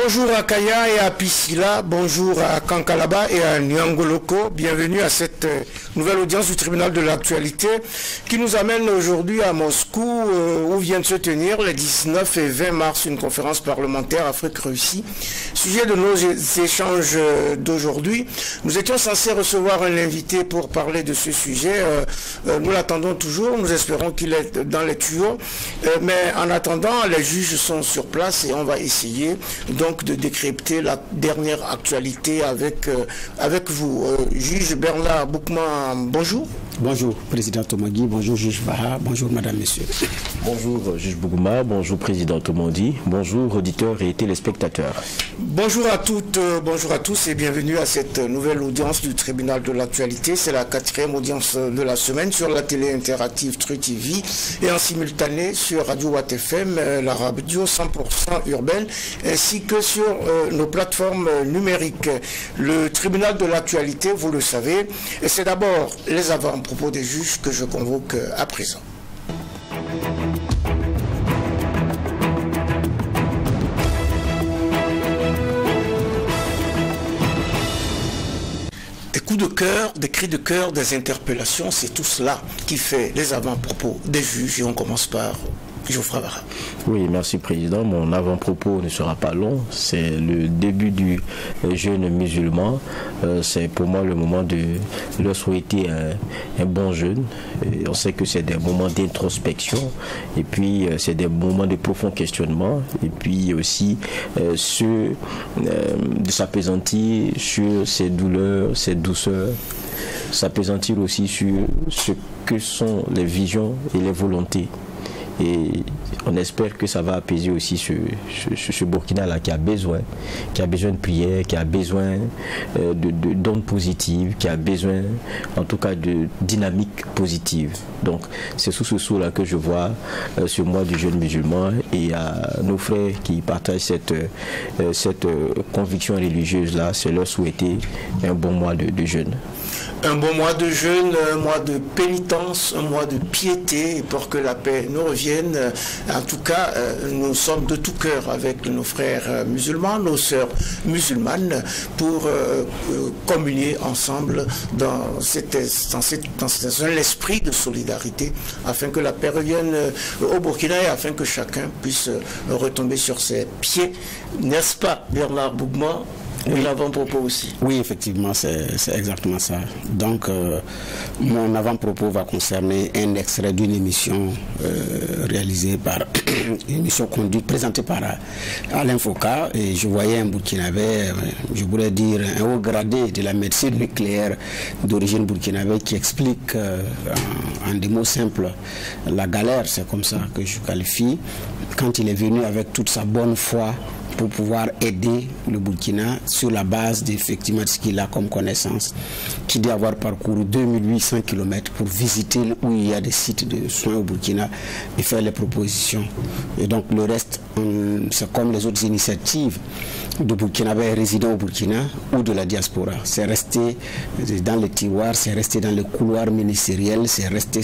Bonjour à Kaya et à Piscila, bonjour à Kankalaba et à Nyangoloko. Bienvenue à cette nouvelle audience du tribunal de l'actualité qui nous amène aujourd'hui à Moscou où vient de se tenir les 19 et 20 mars une conférence parlementaire Afrique-Russie. Sujet de nos échanges d'aujourd'hui, nous étions censés recevoir un invité pour parler de ce sujet. Nous l'attendons toujours, nous espérons qu'il est dans les tuyaux. Mais en attendant, les juges sont sur place et on va essayer donc de décrypter la dernière actualité avec vous. Juge Bernard Boukma, bonjour. Bonjour Président Tomandi, bonjour Juge Baha, bonjour Madame, Messieurs. Bonjour Juge Boukma, bonjour Président Tomandi, bonjour auditeurs et téléspectateurs. Bonjour à toutes, bonjour à tous et bienvenue à cette nouvelle audience du tribunal de l'actualité. C'est la 4e audience de la semaine sur la télé interactive Tru TV et en simultané sur Radio Watt FM, la radio 100% urbaine, ainsi que sur nos plateformes numériques. Le tribunal de l'actualité, vous le savez, c'est d'abord les avant-propos des juges que je convoque à présent. Des coups de cœur, des cris de cœur, des interpellations, c'est tout cela qui fait les avant-propos des juges. Et on commence par Geoffroy Bara. Oui, merci Président. Mon avant-propos ne sera pas long. C'est le début du jeûne musulman. C'est pour moi le moment de leur souhaiter un bon jeûne. Et on sait que c'est des moments d'introspection et puis c'est des moments de profond questionnement et puis aussi de s'apaisantir sur ses douleurs, ses douceurs, s'apaisantir aussi sur ce que sont les visions et les volontés. Et on espère que ça va apaiser aussi ce Burkina-là qui a besoin de prière, qui a besoin d'ondes positives, qui a besoin en tout cas de dynamique positive. Donc c'est sous ce sceau-là que je vois ce mois du jeûne musulman et à nos frères qui partagent cette conviction religieuse-là, c'est leur souhaiter un bon mois de jeûne. Un bon mois de jeûne, un mois de pénitence, un mois de piété pour que la paix nous revienne. En tout cas, nous sommes de tout cœur avec nos frères musulmans, nos sœurs musulmanes pour communier ensemble dans l'esprit de solidarité afin que la paix revienne au Burkina et afin que chacun puisse retomber sur ses pieds. N'est-ce pas, Bernard Boukma? Oui, l'avant-propos aussi. Oui, effectivement, c'est exactement ça. Donc, mon avant-propos va concerner un extrait d'une émission réalisée par une émission conduite, présentée par Alain Foucault. Et je voyais un Burkinabé, je voulais dire un haut gradé de la médecine nucléaire d'origine burkinabé qui explique en des mots simples la galère, c'est comme ça que je qualifie, quand il est venu avec toute sa bonne foi pour pouvoir aider le Burkina sur la base d'effectivement ce qu'il a comme connaissance, qui dit avoir parcouru 2800 km pour visiter où il y a des sites de soins au Burkina et faire les propositions. Et donc le reste, c'est comme les autres initiatives de Burkinabés résidant au Burkina ou de la diaspora. C'est resté dans les tiroirs, c'est resté dans les couloirs ministériels, c'est resté.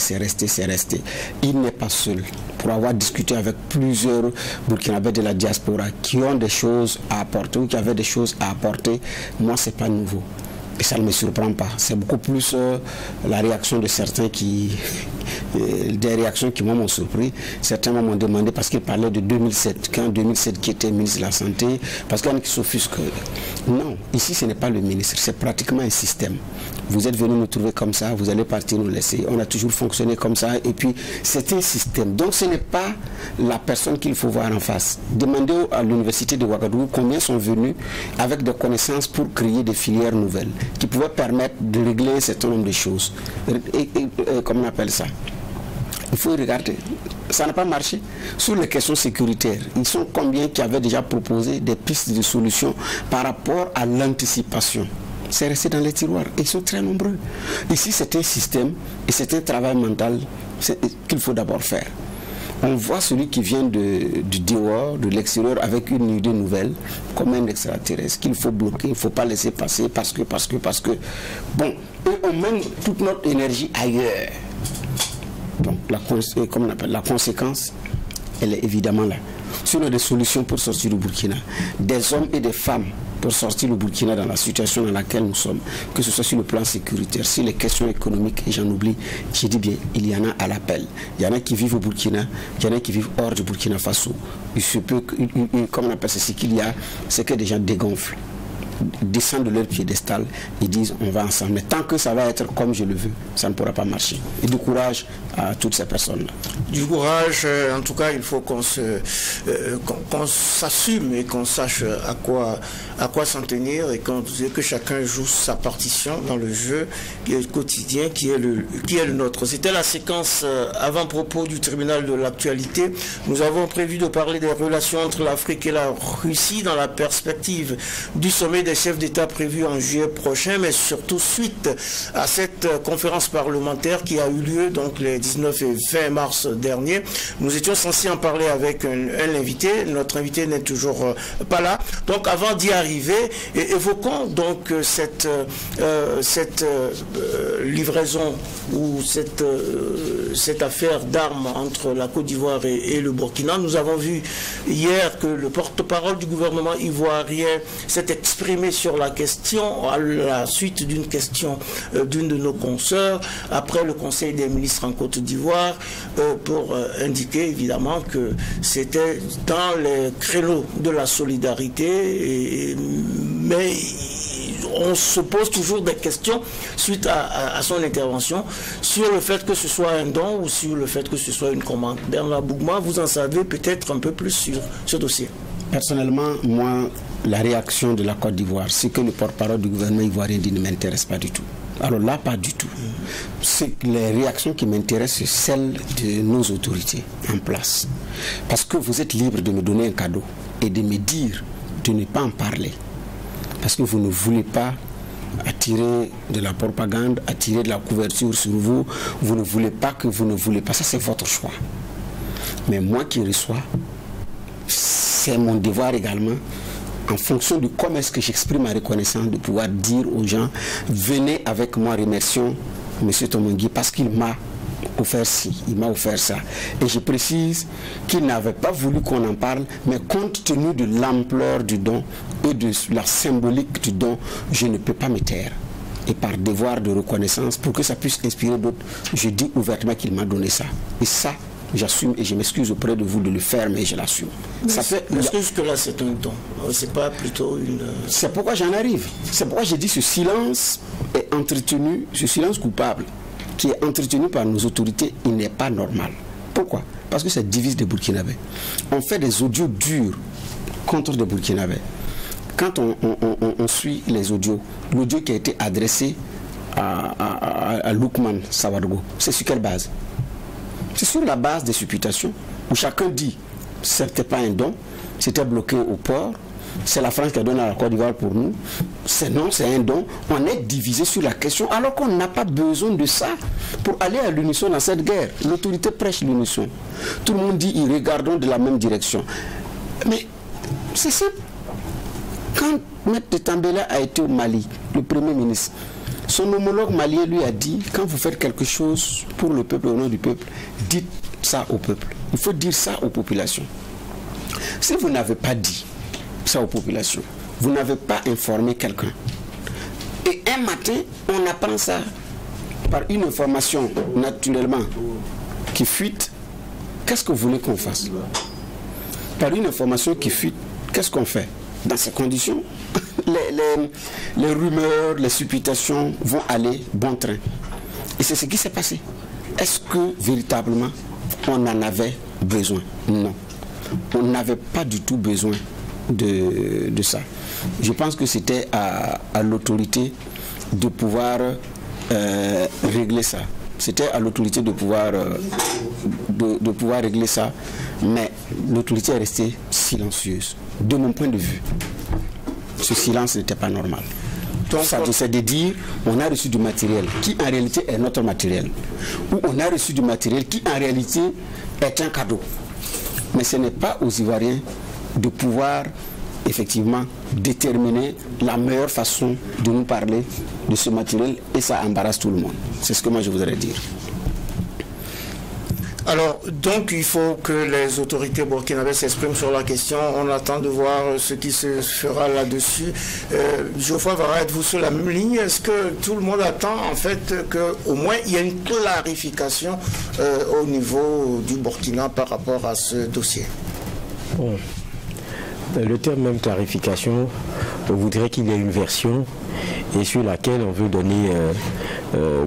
Il n'est pas seul. Pour avoir discuté avec plusieurs Burkinabés de la diaspora qui ont des choses à apporter ou qui avaient des choses à apporter, moi c'est pas nouveau. Et ça ne me surprend pas. C'est beaucoup plus la réaction de certains des réactions qui m'ont surpris. Certains m'ont demandé, parce qu'ils parlaient de 2007, qu'en 2007 qui était ministre de la Santé, parce qu'il y en a qui s'offusquent. Non, ici ce n'est pas le ministre, c'est pratiquement un système. Vous êtes venu nous trouver comme ça, vous allez partir nous laisser. On a toujours fonctionné comme ça, et puis c'est un système. Donc ce n'est pas la personne qu'il faut voir en face. Demandez à l'université de Ouagadougou combien sont venus avec des connaissances pour créer des filières nouvelles qui pouvaient permettre de régler un certain nombre de choses. Comment on appelle ça? Il faut regarder. Ça n'a pas marché. Sur les questions sécuritaires, ils sont combien qui avaient déjà proposé des pistes de solutions par rapport à l'anticipation? C'est resté dans les tiroirs. Et ils sont très nombreux. Ici, c'est un système et c'est un travail mental qu'il faut d'abord faire. On voit celui qui vient du dehors, de l'extérieur, avec une idée nouvelle, comme un extraterrestre, qu'il faut bloquer, il ne faut pas laisser passer, parce que... Bon, et on mène toute notre énergie ailleurs. Donc, comme on appelle, la conséquence, elle est évidemment là. sur des solutions pour sortir du Burkina, des hommes et des femmes pour sortir le Burkina dans la situation dans laquelle nous sommes, que ce soit sur le plan sécuritaire, sur les questions économiques, et j'en oublie, j'ai dit bien, il y en a à l'appel. Il y en a qui vivent au Burkina, il y en a qui vivent hors du Burkina Faso. Il se peut, comme on appelle ça, ce qu'il y a, c'est que des gens dégonflent, descendent de leur piédestal et disent on va ensemble. Mais tant que ça va être comme je le veux, ça ne pourra pas marcher. Et du courage à toutes ces personnes-là. Du courage, en tout cas, il faut qu'on s'assume et qu'on sache à quoi s'en tenir et que chacun joue sa partition dans le jeu qui est quotidien, qui est le nôtre. C'était la séquence avant-propos du tribunal de l'actualité. Nous avons prévu de parler des relations entre l'Afrique et la Russie dans la perspective du sommet des chefs d'État prévu en juillet prochain, mais surtout suite à cette conférence parlementaire qui a eu lieu donc les 19 et 20 mars dernier. Nous étions censés en parler avec un invité. Notre invité n'est toujours pas là. Donc avant d'y arriver, évoquons donc cette livraison ou cette affaire d'armes entre la Côte d'Ivoire et le Burkina. Nous avons vu hier que le porte-parole du gouvernement ivoirien s'est exprimé sur la question à la suite d'une question d'une de nos consoeurs après le Conseil des ministres en Côte d'Ivoire pour indiquer évidemment que c'était dans les créneaux de la solidarité, mais on se pose toujours des questions suite à son intervention sur le fait que ce soit un don ou sur le fait que ce soit une commande. Bernard Bougma, vous en savez peut-être un peu plus sur ce dossier. Personnellement, moi, la réaction de la Côte d'Ivoire, c'est que le porte-parole du gouvernement ivoirien dit ne m'intéresse pas du tout. Alors là, pas du tout. Les réactions qui m'intéressent, c'est celles de nos autorités en place. Parce que vous êtes libre de me donner un cadeau et de me dire de ne pas en parler. Parce que vous ne voulez pas attirer de la propagande, attirer de la couverture sur vous. Vous ne voulez pas que vous ne voulez pas. Ça, c'est votre choix. Mais moi qui reçois, c'est mon devoir également, en fonction de comment est-ce que j'exprime ma reconnaissance, de pouvoir dire aux gens, venez avec moi, remercions M. Tomongui parce qu'il m'a offert ci, il m'a offert ça. Et je précise qu'il n'avait pas voulu qu'on en parle, mais compte tenu de l'ampleur du don et de la symbolique du don, je ne peux pas me taire. Et par devoir de reconnaissance, pour que ça puisse inspirer d'autres, je dis ouvertement qu'il m'a donné ça. Et ça, j'assume et je m'excuse auprès de vous de le faire, mais je l'assume. Est-ce que jusque-là c'est un don? C'est pas plutôt une... C'est pourquoi j'en arrive. C'est pourquoi j'ai dit ce silence est entretenu, ce silence coupable qui est entretenu par nos autorités, il n'est pas normal. Pourquoi? Parce que ça divise des Burkinabés. On fait des audios durs contre des Burkinabés. Quand on suit les audios, l'audio qui a été adressé à Lukman Sawargo, c'est sur quelle base? C'est sur la base des supputations où chacun dit ce n'était pas un don, c'était bloqué au port, c'est la France qui a donné à la Côte d'Ivoire pour nous, non, c'est un don. On est divisé sur la question alors qu'on n'a pas besoin de ça pour aller à l'unisson dans cette guerre. L'autorité prêche l'unisson. Tout le monde dit regardons de la même direction. Mais c'est simple. Quand M. Tambela a été au Mali, le Premier ministre, son homologue malien lui a dit, quand vous faites quelque chose pour le peuple, au nom du peuple, dites ça au peuple. Il faut dire ça aux populations. Si vous n'avez pas dit ça aux populations, vous n'avez pas informé quelqu'un, et un matin, on apprend ça par une information naturellement qui fuite, qu'est-ce que vous voulez qu'on fasse? Par une information qui fuite, qu'est-ce qu'on fait? Dans ces conditions, les rumeurs, les supputations vont aller bon train. Et c'est ce qui s'est passé. Est-ce que véritablement on en avait besoin? Non. On n'avait pas du tout besoin de ça. Je pense que c'était à l'autorité de pouvoir régler ça. C'était à l'autorité de pouvoir régler ça. Mais l'autorité est restée silencieuse. De mon point de vue, ce silence n'était pas normal. Donc, ça c'est de dire on a reçu du matériel qui en réalité est notre matériel. Ou on a reçu du matériel qui en réalité est un cadeau. Mais ce n'est pas aux Ivoiriens de pouvoir effectivement déterminer la meilleure façon de nous parler de ce matériel et ça embarrasse tout le monde. C'est ce que moi je voudrais dire. Alors, donc, il faut que les autorités burkinabées s'expriment sur la question. On attend de voir ce qui se fera là-dessus. Geoffroy Vara, êtes-vous sur la même ligne? Est-ce que tout le monde attend, en fait, qu'au moins il y ait une clarification au niveau du Burkina par rapport à ce dossier? Bon. Le terme même clarification voudrait qu'il y ait une version et sur laquelle on veut donner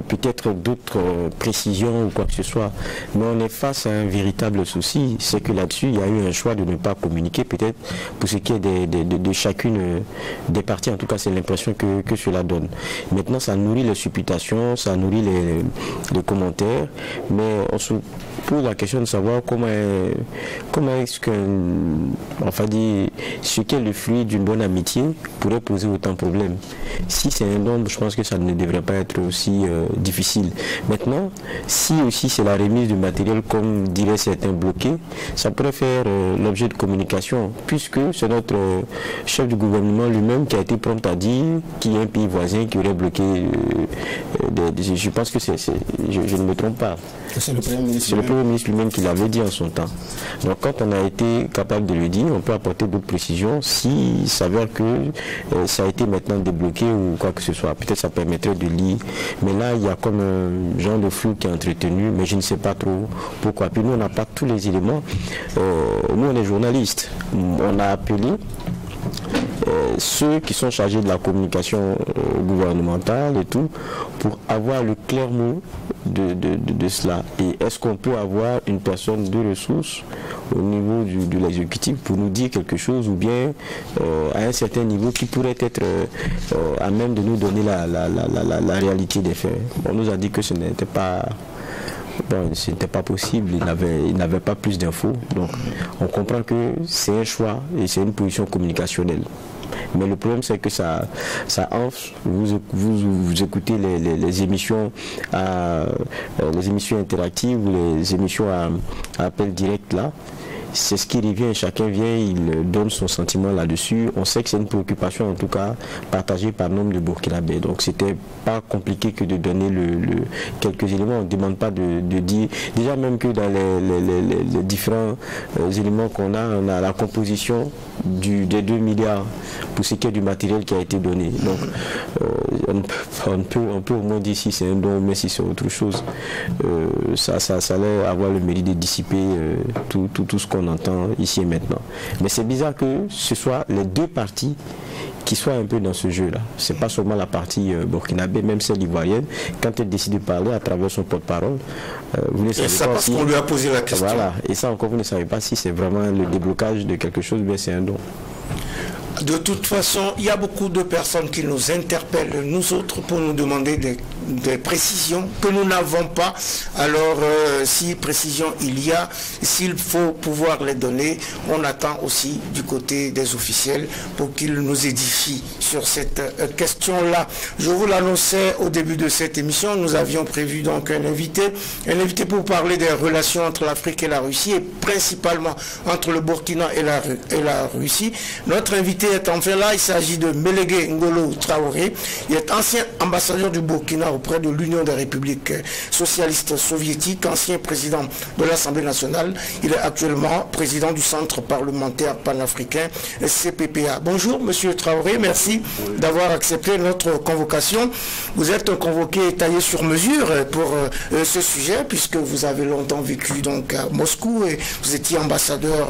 peut-être d'autres précisions ou quoi que ce soit. Mais on est face à un véritable souci, c'est que là-dessus, il y a eu un choix de ne pas communiquer, peut-être pour ce qui est de chacune des parties. En tout cas, c'est l'impression que cela donne. Maintenant, ça nourrit les supputations, ça nourrit les commentaires, mais on se pose la question de savoir comment est-ce que, enfin, ce qui est le fruit d'une bonne amitié pourrait poser autant de problèmes. Si c'est un don, je pense que ça ne devrait pas être aussi difficile. Maintenant, si aussi c'est la remise du matériel, comme diraient certains bloqués, ça pourrait faire l'objet de communication, puisque c'est notre chef du gouvernement lui-même qui a été prompt à dire qu'il y a un pays voisin qui aurait bloqué. Je pense que je ne me trompe pas. C'est le Premier ministre lui-même qui l'avait dit en son temps. Donc quand on a été capable de le dire, on peut apporter d'autres précisions s'il s'avère que ça a été maintenant débloqué ou quoi que ce soit. Peut-être ça permettrait de lire. Mais là, il y a comme un genre de flou qui est entretenu, mais je ne sais pas trop pourquoi. Puis nous, on n'a pas tous les éléments. Nous, on est journalistes. On a appelé ceux qui sont chargés de la communication gouvernementale et tout, pour avoir le clair mot de cela. Et est-ce qu'on peut avoir une personne de ressources au niveau de l'exécutif pour nous dire quelque chose, ou bien à un certain niveau qui pourrait être à même de nous donner la réalité des faits. On nous a dit que ce n'était pas... Bon, ce n'était pas possible, il n'avait pas plus d'infos. Donc on comprend que c'est un choix et c'est une position communicationnelle. Mais le problème, c'est que ça enfle. Vous écoutez les émissions interactives, les émissions à appel direct là. C'est ce qui revient, chacun vient, il donne son sentiment là-dessus. On sait que c'est une préoccupation en tout cas partagée par nombre de Burkinabés. Donc c'était pas compliqué que de donner quelques éléments. On ne demande pas de dire, déjà même que dans les différents éléments qu'on a, on a la composition des 2 milliards pour ce qui est du matériel qui a été donné. Donc on peut au moins dire si c'est un don, mais si c'est autre chose, ça allait avoir le mérite de dissiper tout ce qu'on entend ici et maintenant. Mais c'est bizarre que ce soit les deux parties qui soient un peu dans ce jeu-là. C'est pas seulement la partie burkinabé, même celle ivoirienne. Quand elle décide de parler à travers son porte-parole, vous ne savez pas parce qu'on lui a posé la question. Voilà. Et ça encore, vous ne savez pas si c'est vraiment le déblocage de quelque chose ou bien c'est un don. De toute façon, il y a beaucoup de personnes qui nous interpellent, nous autres, pour nous demander des précisions que nous n'avons pas. Alors, si précision il y a, s'il faut pouvoir les donner, on attend aussi du côté des officiels pour qu'ils nous édifient sur cette question-là. Je vous l'annonçais au début de cette émission, nous avions prévu donc un invité pour parler des relations entre l'Afrique et la Russie, et principalement entre le Burkina et la Russie. Notre invité est enfin là, il s'agit de Mélégué Ngolo Traoré. Il est ancien ambassadeur du Burkina auprès de l'Union des républiques socialistes soviétiques, ancien président de l'Assemblée nationale. Il est actuellement président du Centre parlementaire panafricain CPPA. Bonjour Monsieur Traoré, merci d'avoir accepté notre convocation. Vous êtes un convoqué taillé sur mesure pour ce sujet, puisque vous avez longtemps vécu donc à Moscou et vous étiez ambassadeur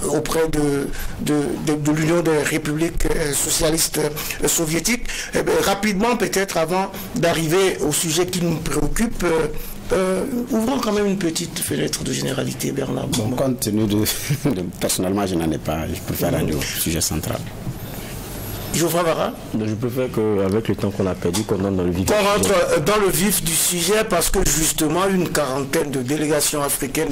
auprès de l'Union des républiques socialistes soviétiques. Rapidement, peut-être avant d'arriver au sujet qui nous préoccupe, ouvrons quand même une petite fenêtre de généralité, Bernard. Bon, compte tenu personnellement, je n'en ai pas. Je préfère aller au sujet central. Geoffroy Vara? Je préfère qu'avec le temps qu'on a perdu, qu'on entre dans le vif du sujet. Qu'on rentre dans le vif du sujet, parce que justement, une quarantaine de délégations africaines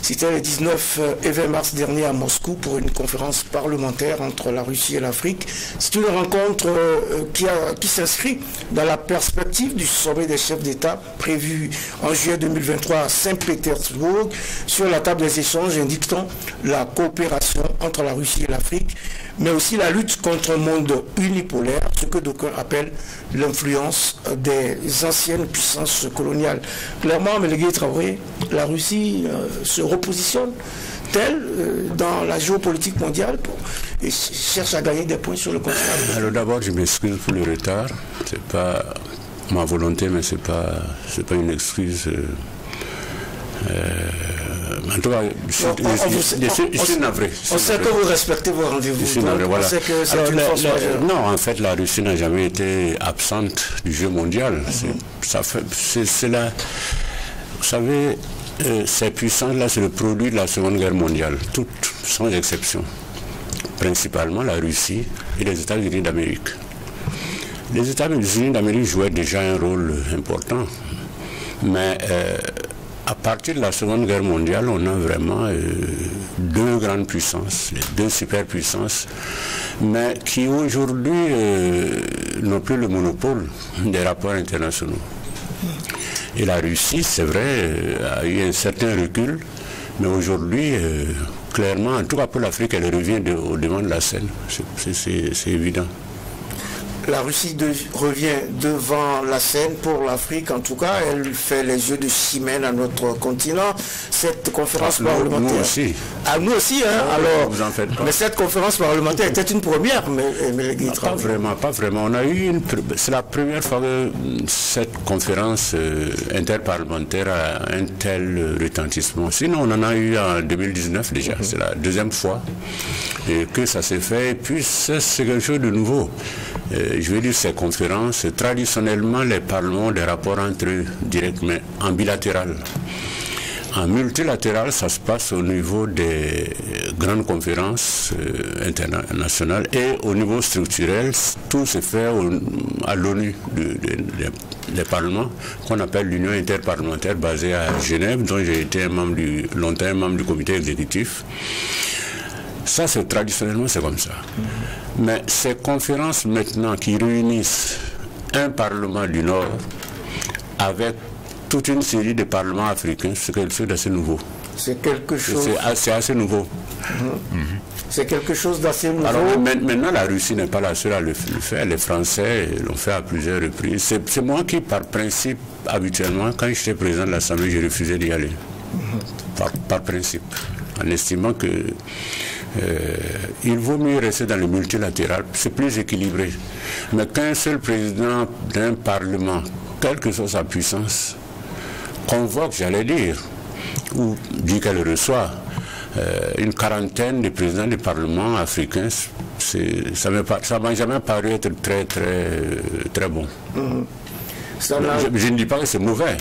c'était le 19 et 20 mars dernier à Moscou pour une conférence parlementaire entre la Russie et l'Afrique. C'est une rencontre qui s'inscrit dans la perspective du sommet des chefs d'État prévu en juillet 2023 à Saint-Pétersbourg. Sur la table des échanges, indiquant la coopération relations entre la Russie et l'Afrique, mais aussi la lutte contre un monde unipolaire, ce que d'aucuns appellent l'influence des anciennes puissances coloniales. Clairement, Mélégué Traoré, la Russie se repositionne-t-elle dans la géopolitique mondiale et cherche à gagner des points sur le continent? Alors d'abord, je m'excuse pour le retard. C'est pas ma volonté, mais c'est pas une excuse. En tout cas, je suis navré. On sait que vous respectez vos rendez-vous. Je suis navré, voilà. On sait que c'est une force majeure. Non, en fait, la Russie n'a jamais été absente du jeu mondial. C'est là. Vous savez, ces puissances-là, c'est le produit de la Seconde Guerre mondiale, toutes sans exception. Principalement la Russie et les États-Unis d'Amérique. Les États-Unis d'Amérique jouaient déjà un rôle important, mais à partir de la Seconde Guerre mondiale, on a vraiment deux grandes puissances, les deux superpuissances, mais qui aujourd'hui n'ont plus le monopole des rapports internationaux. Et la Russie, c'est vrai, a eu un certain recul, mais aujourd'hui, clairement, en tout cas pour l'Afrique, elle revient au devant de la scène. C'est évident. La Russie revient devant la scène pour l'Afrique, en tout cas, elle fait les yeux de Chimène à notre continent. Cette conférence parlementaire... Nous aussi. Ah, nous aussi, hein, alors... Vous en faites pas. Mais cette conférence parlementaire était une première, mais pas vraiment. On a eu c'est la première fois que cette conférence interparlementaire a un tel retentissement. Sinon, on en a eu en 2019 déjà. C'est la deuxième fois que ça s'est fait. Et puis, c'est quelque chose de nouveau. Je veux dire, ces conférences, traditionnellement, les parlements ont des rapports entre eux directs, mais en bilatéral. En multilatéral, ça se passe au niveau des grandes conférences internationales et au niveau structurel, tout se fait à l'ONU, des parlements, qu'on appelle l'Union interparlementaire basée à Genève, dont j'ai été longtemps un membre du comité exécutif. Ça, traditionnellement, c'est comme ça. Mais ces conférences maintenant qui réunissent un parlement du Nord avec toute une série de parlements africains, c'est quelque chose d'assez nouveau. C'est quelque chose... C'est assez nouveau. C'est quelque chose d'assez nouveau. Alors maintenant, la Russie n'est pas la seule à le faire. Les Français l'ont fait à plusieurs reprises. C'est moi qui, par principe, habituellement, quand j'étais président de l'Assemblée, j'ai refusé d'y aller. Par principe. En estimant que il vaut mieux rester dans le multilatéral, c'est plus équilibré. Mais qu'un seul président d'un parlement, quelle que soit sa puissance, convoque, j'allais dire, ou dit qu'elle reçoit une quarantaine de présidents du Parlement africains, ça ne m'a jamais paru être très bon. Je ne dis pas que c'est mauvais.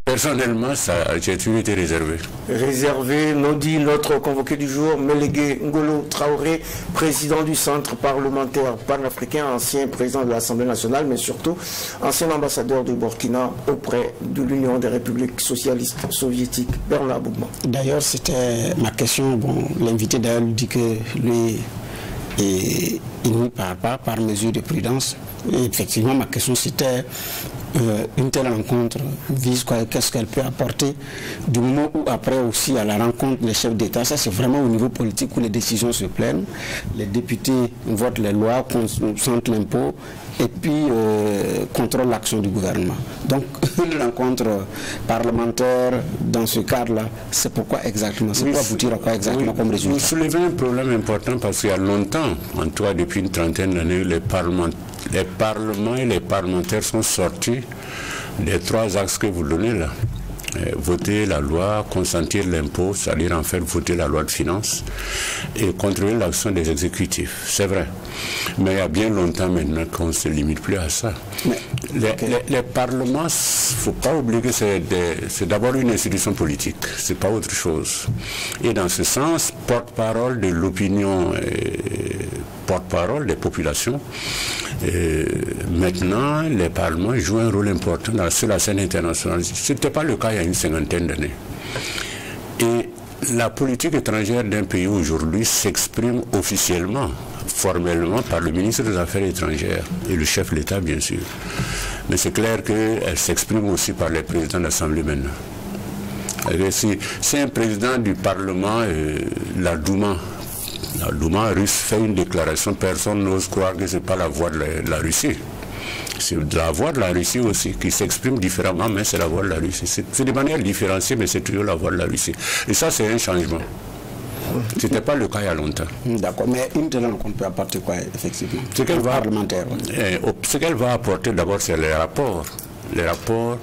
Personnellement, j'ai toujours été réservé. Réservé, nous dit notre convoqué du jour, Mélégué Ngolo Traoré, président du Centre parlementaire panafricain, ancien président de l'Assemblée nationale, mais surtout ancien ambassadeur du Burkina auprès de l'Union des républiques socialistes soviétiques. Bernard Bougman. D'ailleurs, c'était ma question. Bon, l'invité d'ailleurs dit que lui, il n'y parle pas par mesure de prudence. Et effectivement, ma question c'était une telle rencontre vise quoi, qu'est-ce qu'elle peut apporter du moment où après aussi à la rencontre des chefs d'État, ça c'est vraiment au niveau politique où les décisions se prennent, les députés votent les lois, consentent l'impôt et puis contrôlent l'action du gouvernement. Donc une rencontre parlementaire dans ce cadre-là, c'est pourquoi exactement, c'est pour aboutir à quoi exactement comme résultat? Vous soulevez un problème important parce qu'il y a longtemps, en tout cas depuis une trentaine d'années, les parlements et les parlementaires sont sortis des trois axes que vous donnez là. Voter la loi, consentir l'impôt, c'est-à-dire en fait voter la loi de finances et contrôler l'action des exécutifs. C'est vrai. Mais il y a bien longtemps maintenant qu'on ne se limite plus à ça. Les parlements, il ne faut pas oublier que c'est d'abord une institution politique, c'est pas autre chose. Et dans ce sens, porte-parole de l'opinion, porte-parole des populations. Maintenant, les parlements jouent un rôle important sur la scène internationale. Ce n'était pas le cas il y a une cinquantaine d'années. Et la politique étrangère d'un pays aujourd'hui s'exprime officiellement, formellement, par le ministre des Affaires étrangères et le chef de l'État, bien sûr. Mais c'est clair qu'elle s'exprime aussi par les présidents de l'Assemblée maintenant. Si un président du Parlement, la Douma, La Douma russe fait une déclaration, personne n'ose croire que ce n'est pas la voix de la Russie. C'est la voix de la Russie aussi, qui s'exprime différemment, mais c'est la voix de la Russie. C'est de manière différenciée, mais c'est toujours la voix de la Russie. Et ça, c'est un changement. Ce n'était pas le cas il y a longtemps. D'accord, mais une telle langue, on peut apporter quoi, effectivement? Ce qu'elle va, parlementaire. Ce qu'elle va apporter, d'abord, c'est les rapports. Les rapports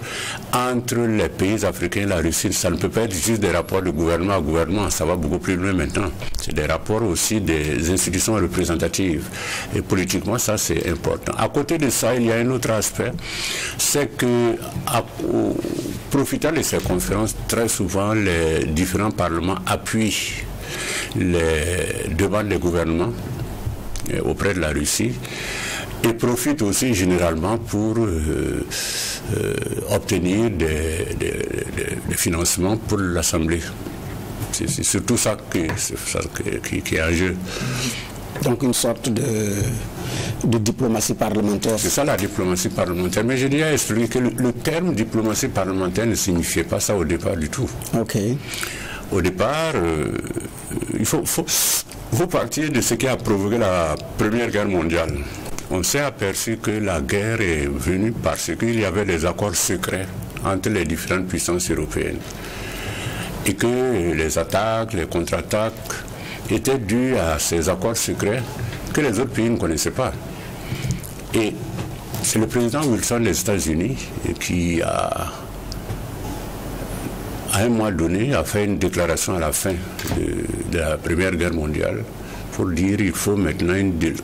entre les pays africains et la Russie, ça ne peut pas être juste des rapports de gouvernement à gouvernement, ça va beaucoup plus loin maintenant. C'est des rapports aussi des institutions représentatives. Et politiquement, ça c'est important. À côté de ça, il y a un autre aspect, c'est que, profitant de ces conférences, très souvent les différents parlements appuient les demandes des gouvernements auprès de la Russie et profitent aussi généralement pour obtenir des financements pour l'Assemblée. C'est surtout ça qui est en jeu. Donc une sorte de diplomatie parlementaire. C'est ça la diplomatie parlementaire. Mais j'ai déjà expliqué que le terme diplomatie parlementaire ne signifiait pas ça au départ du tout. Ok. Au départ, il faut partir de ce qui a provoqué la Première Guerre mondiale. On s'est aperçu que la guerre est venue parce qu'il y avait des accords secrets entre les différentes puissances européennes. Et que les attaques, les contre-attaques étaient dues à ces accords secrets que les autres pays ne connaissaient pas. Et c'est le président Wilson des États-Unis qui à un mois donné, a fait une déclaration à la fin de la Première Guerre mondiale pour dire qu'il faut maintenant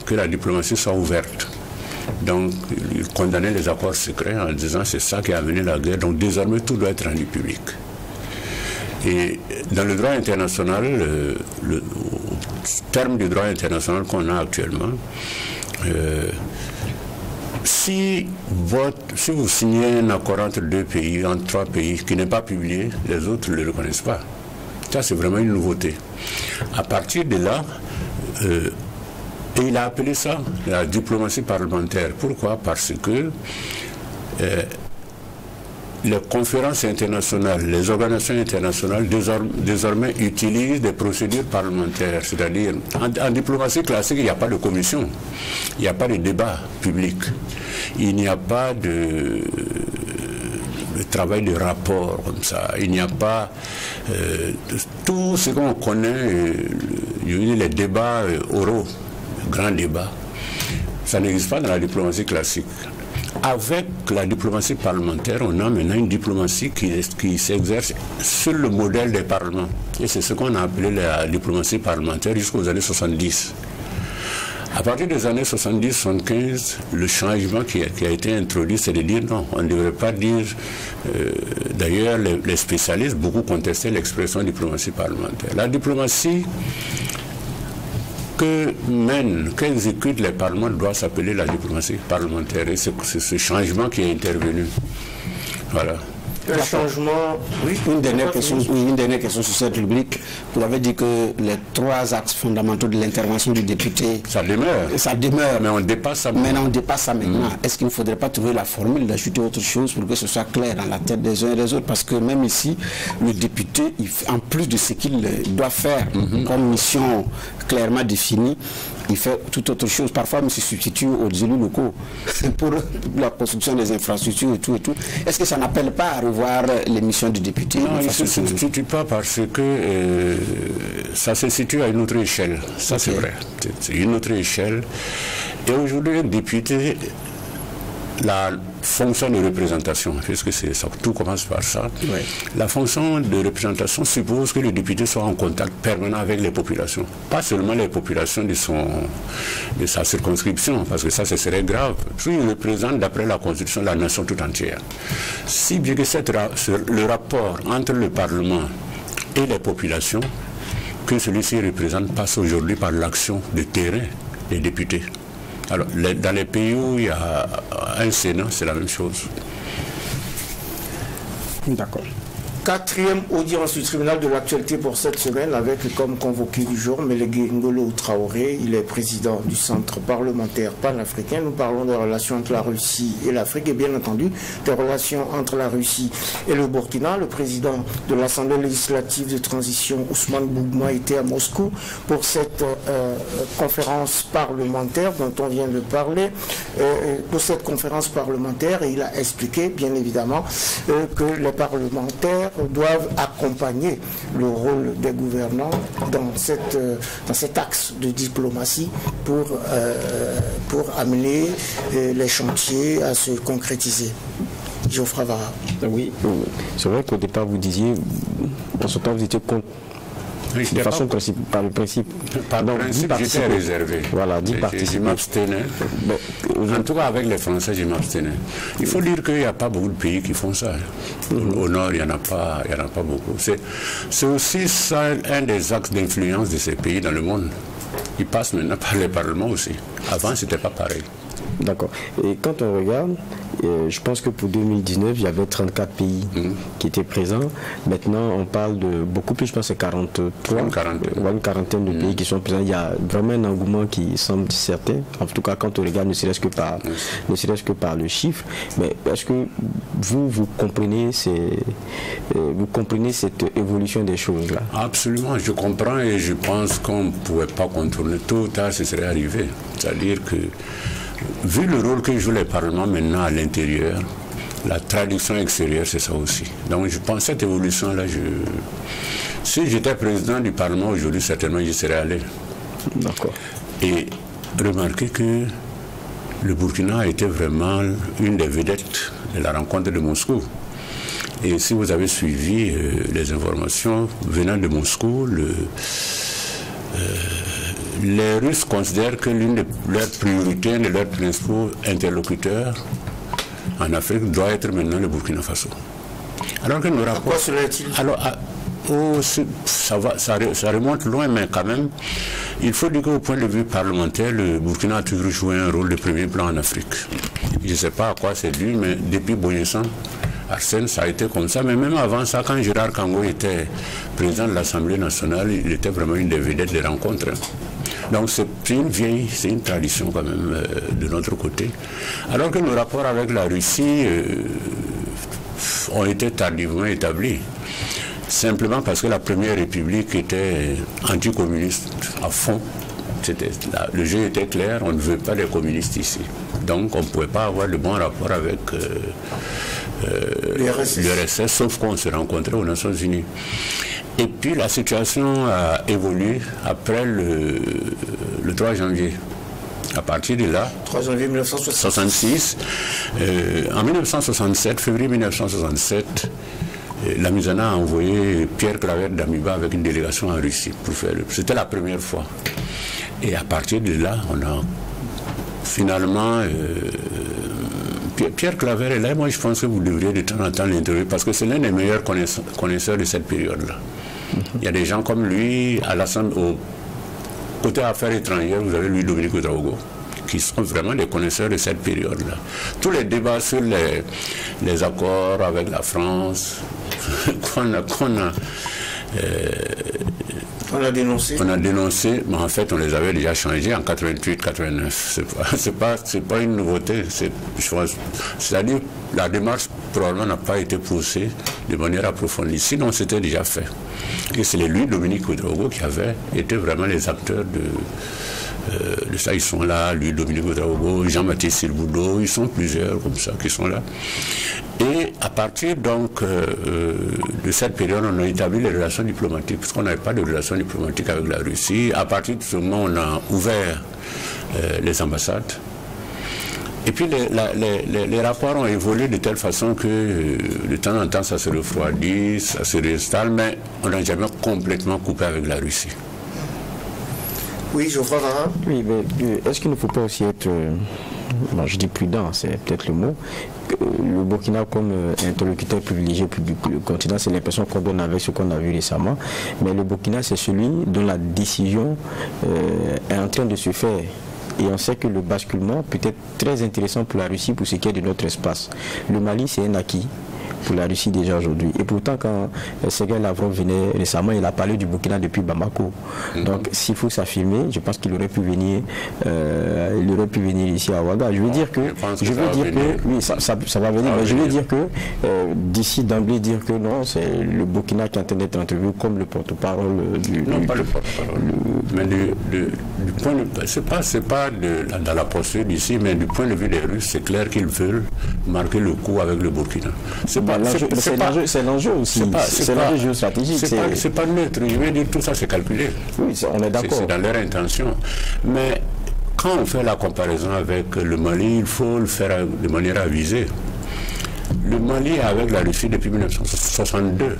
que la diplomatie soit ouverte. Donc, il condamnait les accords secrets en disant c'est ça qui a amené la guerre, donc désormais tout doit être rendu public. Et dans le droit international, le terme du droit international qu'on a actuellement, si vous signez un accord entre deux pays, entre trois pays, qui n'est pas publié, les autres ne le reconnaissent pas. Ça, c'est vraiment une nouveauté. À partir de là, et il a appelé ça la diplomatie parlementaire. Pourquoi? Parce que les conférences internationales, les organisations internationales désormais utilisent des procédures parlementaires. C'est-à-dire, en diplomatie classique, il n'y a pas de commission, il n'y a pas de débat public, il n'y a pas de travail de rapport comme ça, il n'y a pas tout ce qu'on connaît, les débats oraux, grands débats. Ça n'existe pas dans la diplomatie classique. Avec la diplomatie parlementaire, on a maintenant une diplomatie qui s'exerce sur le modèle des parlements. Et c'est ce qu'on a appelé la diplomatie parlementaire jusqu'aux années 70. À partir des années 70-75, le changement qui a été introduit, c'est de dire non, on ne devrait pas dire... D'ailleurs, les spécialistes, beaucoup contestaient l'expression diplomatie parlementaire. La diplomatie qu'exécutent les parlements doit s'appeler la diplomatie parlementaire. Et c'est ce changement qui est intervenu. Voilà. Un changement... Oui, une dernière question sur cette rubrique. Vous avez dit que les trois axes fondamentaux de l'intervention du député... Ça demeure. Ça demeure. Mais on dépasse ça. Maintenant, on dépasse ça maintenant. Est-ce qu'il ne faudrait pas trouver la formule d'ajouter autre chose pour que ce soit clair dans la tête des uns et des autres? Parce que même ici, le député, en plus de ce qu'il doit faire comme mission clairement définie, il fait tout autre chose. Parfois, il se substitue aux élus locaux pour la construction des infrastructures et tout et tout. Est-ce que ça n'appelle pas à revoir les missions du député? Non, il ne se substitue pas parce que ça se situe à une autre échelle. Ça, c'est vrai. C'est une autre échelle. Et aujourd'hui, un député, la fonction de représentation, puisque ça, tout commence par ça, la fonction de représentation suppose que le député soit en contact permanent avec les populations. Pas seulement les populations de sa circonscription, parce que ça, ce serait grave. Il représente, d'après la Constitution, la nation tout entière. Si bien que le rapport entre le Parlement et les populations, que celui-ci représente, passe aujourd'hui par l'action de terrain des députés. Alors, dans les pays où il y a un Sénat, c'est la même chose. D'accord. Quatrième audience du tribunal de l'actualité pour cette semaine avec comme convoqué du jour Mélégué Ngolo Traoré. Il est président du centre parlementaire panafricain. Nous parlons des relations entre la Russie et l'Afrique et bien entendu des relations entre la Russie et le Burkina. Le président de l'Assemblée législative de transition Ousmane Bougma était à Moscou pour cette conférence parlementaire dont on vient de parler. Pour cette conférence parlementaire, et il a expliqué bien évidemment que les parlementaires doivent accompagner le rôle des gouvernants dans cet axe de diplomatie pour amener les chantiers à se concrétiser. Geoffroy Vara. Oui, c'est vrai qu'au départ vous disiez, en ce temps vous étiez contre. Oui, de façon par le principe. Par le principe, j'étais réservé. Voilà, d'y participer. Je m'abstenais. En tout cas, avec les Français, je m'abstenais. Il faut dire qu'il n'y a pas beaucoup de pays qui font ça. Au nord, il n'y en a pas beaucoup. C'est aussi ça un des axes d'influence de ces pays dans le monde. Ils passent maintenant par les parlements aussi. Avant, ce n'était pas pareil. D'accord. Et quand on regarde, je pense que pour 2019, il y avait 34 pays qui étaient présents. Maintenant, on parle de beaucoup plus, je pense que c'est 43, une quarantaine de pays qui sont présents. Il y a vraiment un engouement qui semble certain, en tout cas quand on regarde, ne serait-ce que par le chiffre. Mais est-ce que vous comprenez cette évolution des choses-là? Absolument, je comprends et je pense qu'on ne pouvait pas contourner. Tôt ou tard, ce serait arrivé. C'est-à-dire que vu le rôle que jouent les parlements maintenant à l'intérieur, la traduction extérieure, c'est ça aussi. Donc je pense que cette évolution-là, si j'étais président du Parlement aujourd'hui, certainement j'y serais allé. D'accord. Et remarquez que le Burkina a été vraiment une des vedettes de la rencontre de Moscou. Et si vous avez suivi les informations venant de Moscou, les Russes considèrent que l'une de leurs priorités, de leurs principaux interlocuteurs en Afrique doit être maintenant le Burkina Faso. Alors que nos rapports... À quoi cela est-il? Alors, ça remonte loin, mais quand même, il faut dire qu'au point de vue parlementaire, le Burkina a toujours joué un rôle de premier plan en Afrique. Je ne sais pas à quoi c'est dû, mais depuis Bonisan, Arsène, ça a été comme ça. Mais même avant ça, quand Gérard Kango était président de l'Assemblée nationale, il était vraiment une des vedettes des rencontres. Donc c'est une tradition quand même de notre côté. Alors que nos rapports avec la Russie ont été tardivement établis. Simplement parce que la Première République était anticommuniste à fond. Le jeu était clair, on ne veut pas des communistes ici. Donc on ne pouvait pas avoir de bons rapports avec l'URSS, sauf qu'on se rencontrait aux Nations Unies. Et puis la situation a évolué après le 3 janvier. À partir de là, 3 janvier 1966, en 1967, février 1967, la Musana a envoyé Pierre Claver d'Amiba avec une délégation en Russie pour faire. C'était la première fois. Et à partir de là, on a finalement... Pierre Claver est là, moi je pense que vous devriez de temps en temps l'interviewer parce que c'est l'un des meilleurs connaisseurs de cette période-là. Il y a des gens comme lui, au côté affaires étrangères, vous avez lui Dominique Ouedraogo, qui sont vraiment des connaisseurs de cette période-là. Tous les débats sur les accords avec la France, qu'on a dénoncé. On a dénoncé, mais en fait, on les avait déjà changés en 88-89. C'est pas une nouveauté. C'est-à-dire, la démarche probablement n'a pas été poussée de manière approfondie. Sinon, c'était déjà fait. Et c'est lui, Dominique Ouedraogo, qui avait été vraiment les acteurs de ça. Ils sont là, lui, Dominique Ouedraogo, Jean-Baptiste Silboudo, ils sont plusieurs comme ça qui sont là. Et à partir donc de cette période, on a établi les relations diplomatiques, puisqu'on n'avait pas de relations diplomatiques avec la Russie. À partir de ce moment, on a ouvert les ambassades. Et puis les rapports ont évolué de telle façon que de temps en temps ça se refroidit, ça se réinstalle, mais on n'a jamais complètement coupé avec la Russie. Oui, Geoffroy Vara. Oui, mais est-ce qu'il ne faut pas aussi être, je dis prudent, c'est peut-être le mot, le Burkina comme interlocuteur privilégié du continent, c'est l'impression qu'on donne avec ce qu'on a vu récemment, mais le Burkina c'est celui dont la décision est en train de se faire. Et on sait que le basculement peut être très intéressant pour la Russie pour ce qui est de notre espace. Le Mali, c'est un acquis. pour la Russie déjà aujourd'hui. Et pourtant, quand Sergei Lavrov venait récemment, il a parlé du Burkina depuis Bamako. Donc, s'il faut s'affirmer, je pense qu'il aurait pu venir, ici à Ouaga. Je veux dire que, oui, ça va venir, mais je veux dire que d'ici d'emblée dire que non, c'est le Burkina qui est en train d'être interviewé comme le porte-parole du... Non, pas le porte-parole. Mais du point de vue, c'est pas dans la posture d'ici, mais du point de vue des Russes, c'est clair qu'ils veulent marquer le coup avec le Burkina. C'est l'enjeu aussi. C'est l'enjeu géostratégique. C'est pas neutre. Je veux dire, tout ça, c'est calculé. Oui, on est d'accord. C'est dans leur intention. Mais quand on fait la comparaison avec le Mali, il faut le faire de manière avisée. Le Mali est avec la Russie depuis 1962.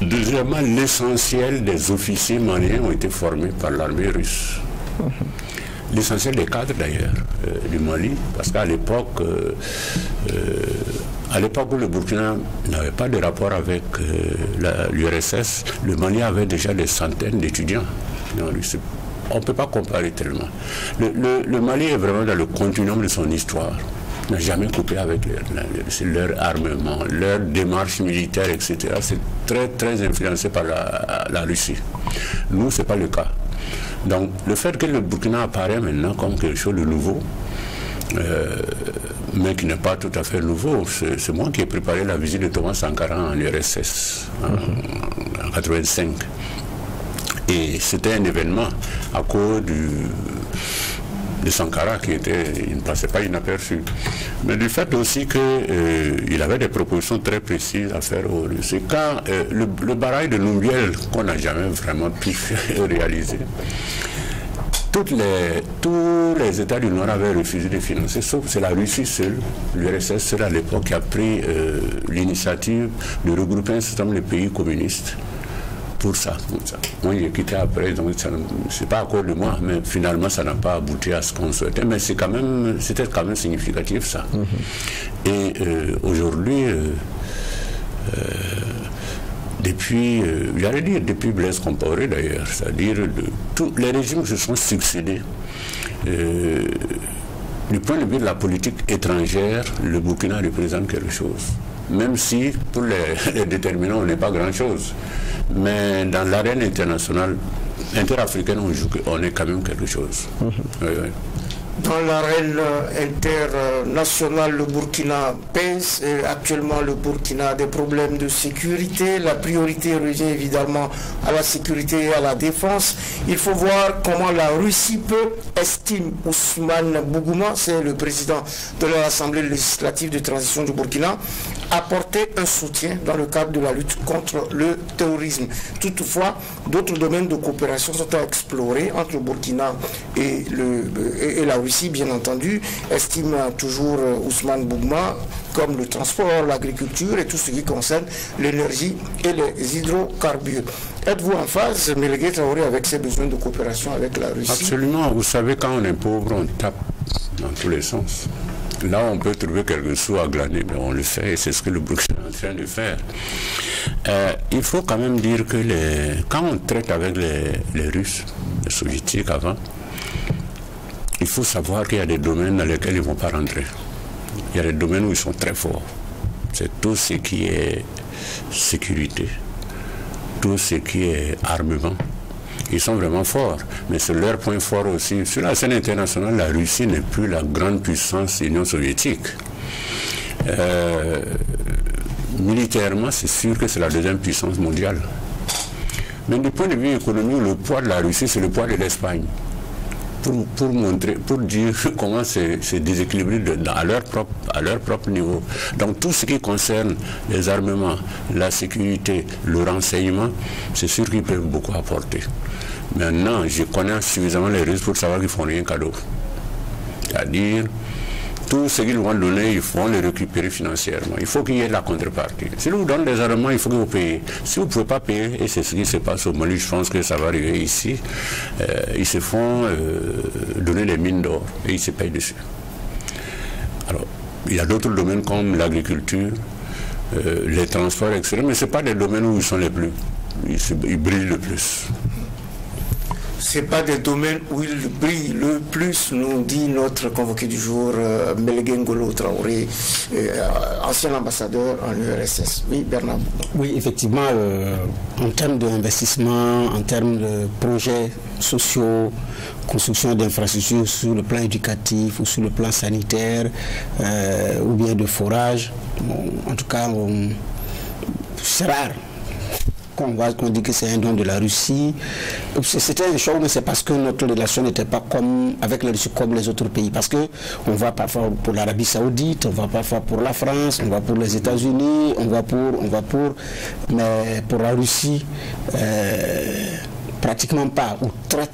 Deuxièmement, l'essentiel des officiers maliens ont été formés par l'armée russe. L'essentiel des cadres d'ailleurs du Mali, parce qu'à l'époque où le Burkina n'avait pas de rapport avec l'URSS, le Mali avait déjà des centaines d'étudiants. On ne peut pas comparer tellement. Le Mali est vraiment dans le continuum de son histoire. N'a jamais coupé avec leur armement, leur démarche militaire, etc. C'est très, très influencé par la Russie. Nous, ce n'est pas le cas. Donc, le fait que le Burkina apparaît maintenant comme quelque chose de nouveau, mais qui n'est pas tout à fait nouveau, c'est moi qui ai préparé la visite de Thomas Sankara en URSS en 1985. Et c'était un événement à cause de Sankara il ne passait pas inaperçu. Mais du fait aussi qu'il avait des propositions très précises à faire aux Russes. Et quand le barrage de Numbiel, qu'on n'a jamais vraiment pu réaliser, tous les États du Nord avaient refusé de financer, sauf c'est la Russie seule, l'URSS seule à l'époque, qui a pris l'initiative de regrouper un certain nombre de pays communistes. Pour ça. Moi, j'ai quitté après, donc c'est pas à cause de moi, mais finalement, ça n'a pas abouti à ce qu'on souhaitait. Mais c'était quand même significatif, ça. Et aujourd'hui, depuis Blaise Compaoré d'ailleurs, c'est-à-dire tous les régimes se sont succédés. Du point de vue de la politique étrangère, le Burkina représente quelque chose. Même si, pour les déterminants, on n'est pas grand-chose. Mais dans l'arène internationale, interafricaine, on est quand même quelque chose. Oui. Dans l'arène internationale, le Burkina pèse. Actuellement, le Burkina a des problèmes de sécurité. La priorité revient évidemment à la sécurité et à la défense. Il faut voir comment la Russie peut, estime Ousmane Bougouma, c'est le président de l'Assemblée législative de transition du Burkina, apporter un soutien dans le cadre de la lutte contre le terrorisme. Toutefois, d'autres domaines de coopération sont à explorer entre le Burkina et la Russie, bien entendu, estime toujours Ousmane Bougouma, comme le transport, l'agriculture et tout ce qui concerne l'énergie et les hydrocarbures. Êtes-vous en phase, Mélégué Traoré, avec ses besoins de coopération avec la Russie? Absolument. Vous savez, quand on est pauvre, on tape dans tous les sens. Là, on peut trouver quelques sous à glaner, mais on le fait, et c'est ce que le Burkina est en train de faire. Il faut quand même dire que quand on traite avec les Russes, les soviétiques avant, il faut savoir qu'il y a des domaines dans lesquels ils ne vont pas rentrer. Il y a des domaines où ils sont très forts. C'est tout ce qui est sécurité, tout ce qui est armement. Ils sont vraiment forts, mais c'est leur point fort aussi. Sur la scène internationale, la Russie n'est plus la grande puissance de l'Union soviétique. Militairement, c'est sûr que c'est la deuxième puissance mondiale. Mais du point de vue économique, le poids de la Russie, c'est le poids de l'Espagne. Pour dire comment c'est déséquilibré à leur propre niveau. Donc tout ce qui concerne les armements, la sécurité, le renseignement, c'est sûr qu'ils peuvent beaucoup apporter. Maintenant, je connais suffisamment les Russes pour savoir qu'ils ne font rien cadeau. C'est-à-dire, tout ce qu'ils vont donner, ils vont le récupérer financièrement. Il faut qu'il y ait de la contrepartie. Si vous donnez des armements, il faut que vous payiez. Si vous ne pouvez pas payer, et c'est ce qui se passe au Mali, je pense que ça va arriver ici, ils se font donner des mines d'or et ils se payent dessus. Alors, il y a d'autres domaines comme l'agriculture, les transports, etc. Mais ce n'est pas des domaines où ils sont les plus. Ils brillent le plus. Ce n'est pas des domaines où il brille le plus, nous dit notre convoqué du jour, Meleguen Ngolo Traoré, ancien ambassadeur en URSS. Oui, Bernard. Oui, effectivement, en termes d'investissement, en termes de projets sociaux, construction d'infrastructures sur le plan éducatif ou sur le plan sanitaire, ou bien de forage, bon, en tout cas, c'est rare qu'on dit que c'est un don de la Russie. C'était un choc, mais c'est parce que notre relation n'était pas avec la Russie comme les autres pays. Parce que on va parfois pour l'Arabie Saoudite, on va parfois pour la France, on va pour les États-Unis, on va pour, mais pour la Russie, pratiquement pas, ou très.